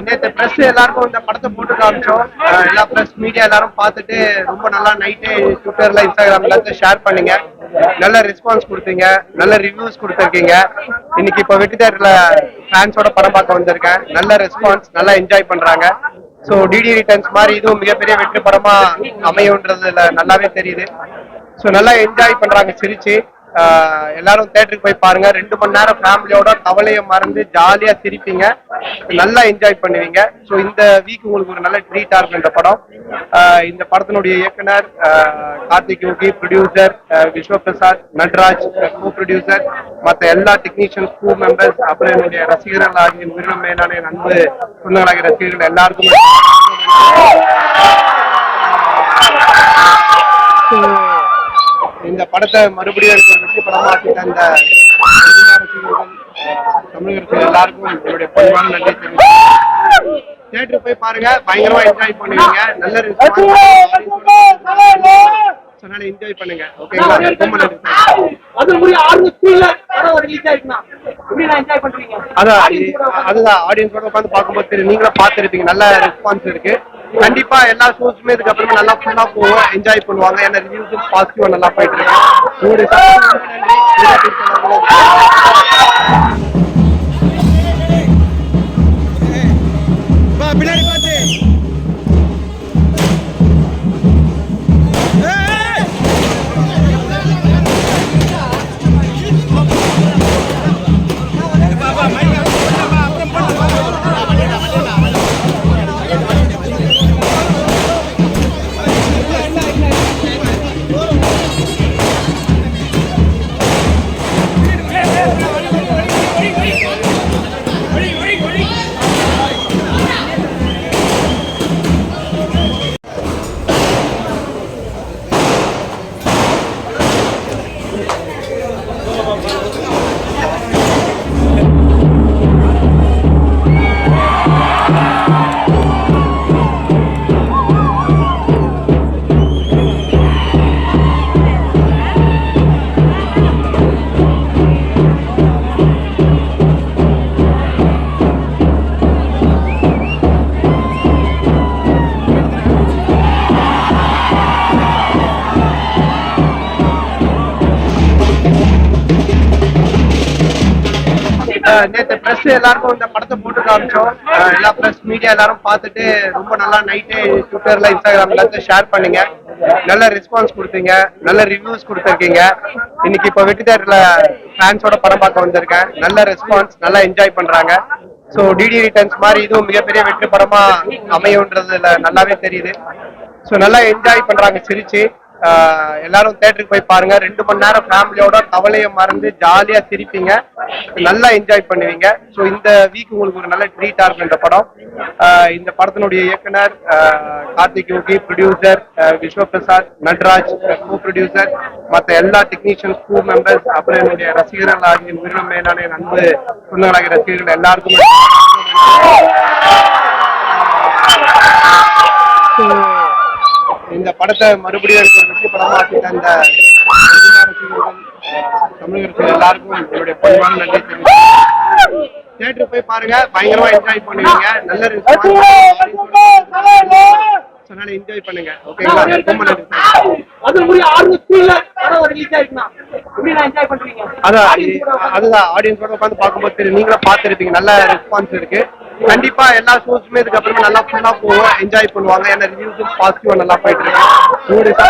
நேற்று பிரஸ் எல்லாருக்கும் இந்த படத்தை போட்டு காமிச்சோம். எல்லா பிரஸ் மீடியா எல்லாரும் பார்த்துட்டு ரொம்ப நல்லா நைட்டே ட்விட்டர்ல இன்ஸ்டாகிராம்ல ஷேர் பண்ணீங்க. நல்ல ரெஸ்பான்ஸ் கொடுத்தீங்க, நல்ல ரிவ்யூஸ் கொடுத்துருக்கீங்க. இன்னைக்கு இப்போ வெற்றி தேட்டர்ல ஃபேன்ஸோட படம் பார்க்க வந்திருக்கேன். நல்ல ரெஸ்பான்ஸ், நல்லா என்ஜாய் பண்றாங்க. ஸோ டிடி ரிட்டர்ன்ஸ் மாதிரி இதுவும் மிகப்பெரிய வெற்றி படமா அமையுன்றதுல நல்லாவே தெரியுது. ஸோ நல்லா என்ஜாய் பண்றாங்க சிரிச்சு. எல்லாரும் தேட்டருக்கு போய் பாருங்க. 2 மணி நேரம் ஃபேமிலியோட கவலையை மறந்து ஜாலியா சிரிப்பீங்க, நல்லா என்ஜாய் பண்ணுவீங்க. ஸோ இந்த வீக் உங்களுக்கு ஒரு நல்ல ட்ரீட்டா இருக்கும் இந்த படம். இந்த படத்தினுடைய இயக்குனர் Karthik Yogi, producer Vishwaprasad, Natraj co producer, மற்ற எல்லா டெக்னீஷியன்ஸ், க்ரூ மெம்பர்ஸ், அப்புறம் என்னுடைய ரசிகர்கள் ஆகிய உயிரினம் மேலான என் அன்பு சொந்தங்களாகிய ரசிகர்கள் எல்லாருக்கும் இந்த படத்தை மறுபடியும் எனக்கு ஒரு வெற்றி படமாக்கி தந்த தமிழர்களுக்கு எல்லாருக்கும் என்னுடைய பணிவான நன்றி தெரிவிக்கிறேன். தியேட்டருக்கு போய் பாருங்க, பயங்கரமா என்ஜாய் பண்ணுவீங்க. நல்ல சொன்னாலும் என்ஜாய் பண்ணுங்க. ஓகேங்களா? ரொம்ப நன்றி. அதுதான் ஆடியன்ஸோட உட்காந்து பார்க்கும்போது தெரியும். நீங்களும் பார்த்துருப்பீங்க, நல்ல ரெஸ்பான்ஸ் இருக்கு. கண்டிப்பா எல்லா ஷோஸுமே இதுக்கு அப்புறமா நல்லா ஃபுல்லா போவோம், என்ஜாய் பண்ணுவாங்க. ஏன்னா ரிவ்யூஸும் பாசிட்டிவா நல்லா போயிட்டு இருக்கு. பின்னாடி பார்த்து நேற்று பிரஸ் எல்லாருக்கும் இந்த படத்தை போட்டு காமிச்சோம். எல்லா பிரஸ் மீடியா எல்லாரும் பார்த்துட்டு ரொம்ப நல்லா நைட்டே ட்விட்டர்ல இன்ஸ்டாகிராம்ல ஷேர் பண்ணீங்க. நல்ல ரெஸ்பான்ஸ் கொடுத்தீங்க, நல்ல ரிவ்யூஸ் கொடுத்துருக்கீங்க. இன்னைக்கு இப்போ வெற்றி தேட்டர்ல ஃபேன்ஸோட படம் பார்க்க வந்திருக்கேன். நல்ல ரெஸ்பான்ஸ், நல்லா என்ஜாய் பண்றாங்க. ஸோ டிடி ரிட்டர்ன்ஸ் மாதிரி இதுவும் மிகப்பெரிய வெற்றி படமா அமையுன்றதுல நல்லாவே தெரியுது. ஸோ நல்லா என்ஜாய் பண்றாங்க சிரிச்சு. எல்லாரும் தேட்டருக்கு போய் பாருங்க. 2 மணி நேரம் ஃபேமிலியோட கவலையை மறந்து ஜாலியா சிரிப்பீங்க, நல்லா என்ஜாய் பண்ணுவீங்க. ஸோ இந்த வீக் உங்களுக்கு ஒரு நல்ல ட்ரீட்டா இருக்கும் இந்த படம். இந்த படத்தினுடைய இயக்குனர் Karthik Yogi, producer Vishwaprasad, Natraj co producer, மற்ற எல்லா டெக்னீஷியன்ஸ், க்ரூ மெம்பர்ஸ், அப்புறம் என்னுடைய ரசிகர்கள் ஆகிய உயிரினம் மேலான என் அன்பு சொந்தங்களாகிய ரசிகர்கள் எல்லாருக்கும் இந்த படத்தை மறுபடியும் எனக்கு ஒரு வெற்றி படமாக்கி தந்த தமிழர்களுக்கு எல்லாருக்கும் என்னுடைய பணிவான நன்றி தெரிவிக்கிறேன். தியேட்டருக்கு போய் பாருங்க, பயங்கரமா என்ஜாய் பண்ணுவீங்க. நல்ல சொன்னாலும் என்ஜாய் பண்ணுங்க. ஓகேங்களா? ரொம்ப நன்றி. அதுதான் ஆடியன்ஸோட உட்காந்து பார்க்கும்போது தெரியும். நீங்களும் பார்த்துருப்பீங்க, நல்ல ரெஸ்பான்ஸ் இருக்கு. கண்டிப்பா எல்லா ஷோஸுமே இதுக்கு அப்புறமா நல்லா ஃபுல்லா போவோம், என்ஜாய் பண்ணுவாங்க. ஏன்னா ரிவ்யூஸும் பாசிட்டிவா நல்லா போயிட்டு இருக்கு.